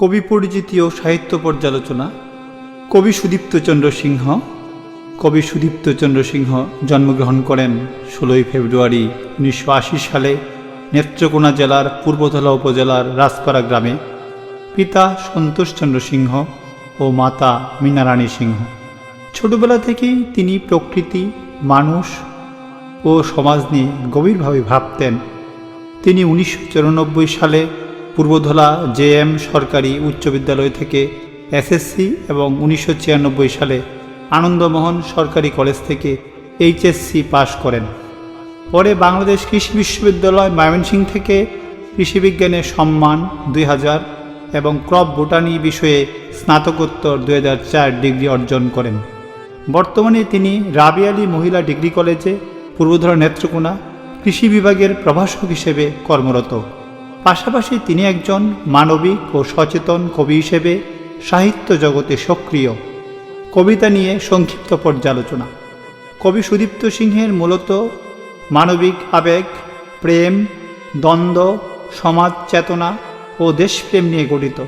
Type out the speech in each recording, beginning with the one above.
কবি পরিচিতি ও সাহিত্য পর্যালোচনা। কবি সুদীপ্তচন্দ্র সিংহ। কবি সুদীপ্তচন্দ্র সিংহ জন্মগ্রহণ করেন 16 ফেব্রুয়ারি 1980 সালে নেত্রকোনা জেলার পূর্বধলা উপজেলার রাজপাড়া গ্রামে। পিতা সন্তোষচন্দ্র সিংহ ও মাতা মীনারানী সিংহ। ছোটবেলা থেকেই তিনি প্রকৃতি, মানুষ ও সমাজ নিয়ে গভীরভাবে ভাবতেন। তিনি 1994 সালে পূর্বধলা JM সরকারি উচ্চ বিদ্যালয় থেকে SSC এবং 1996 সালে আনন্দমোহন সরকারি কলেজ থেকে HSC পাশ করেন। পরে বাংলাদেশ কৃষি বিশ্ববিদ্যালয় ময়মনসিংহ থেকে কৃষিবিজ্ঞানে সম্মান 2000 এবং ক্রপ বোটানি বিষয়ে স্নাতকোত্তর 2004 ডিগ্রি অর্জন করেন। বর্তমানে তিনি রাবি আলী মহিলা ডিগ্রি কলেজে পূর্বধলা নেত্রকোনা কৃষি বিভাগের প্রভাষক হিসেবে কর্মরত। পাশাপাশি তিনি একজন মানবিক ও সচেতন কবি হিসেবে সাহিত্য জগতে সক্রিয়। কবিতা নিয়ে সংক্ষিপ্ত পর্যালোচনা। কবি সুদীপ্ত সিংহের মূলত মানবিক আবেগ, প্রেম, দ্বন্দ্ব, সমাজ চেতনা ও দেশপ্রেম নিয়ে গঠিত।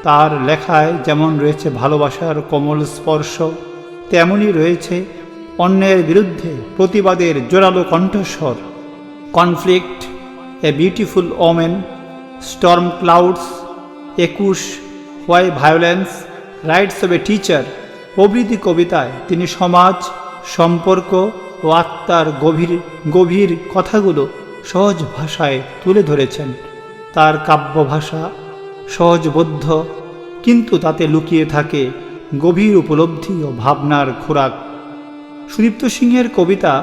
তার লেখায় যেমন রয়েছে ভালোবাসার কোমল স্পর্শ, তেমনই রয়েছে অন্যের বিরুদ্ধে প্রতিবাদের জোরালো কণ্ঠস্বর। Conflict, a beautiful women, storm clouds, 21, why violence, rights of a teacher প্রভৃতি কবিতায় তিনি সমাজ, সম্পর্ক ও আত্মার গভীর কথাগুলো সহজ ভাষায় তুলে ধরেছেন। তার কাব্য ভাষা সহজবোধ্য, কিন্তু তাতে লুকিয়ে থাকে গভীর উপলব্ধি ও ভাবনার খোরাক। সুদীপ্ত সিংহের কবিতা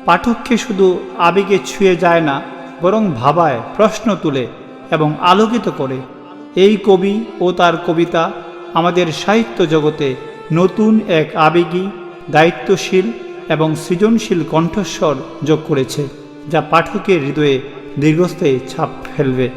পাঠককে শুধু আবেগে ছুঁয়ে যায় না, বরং ভাবায়, প্রশ্ন তুলে এবং আলোকিত করে। এই কবি ও তার কবিতা আমাদের সাহিত্য জগতে নতুন এক আবেগী, দায়িত্বশীল এবং সৃজনশীল কণ্ঠস্বর যোগ করেছে, যা পাঠকের হৃদয়ে দীর্ঘস্থায়ী ছাপ ফেলবে।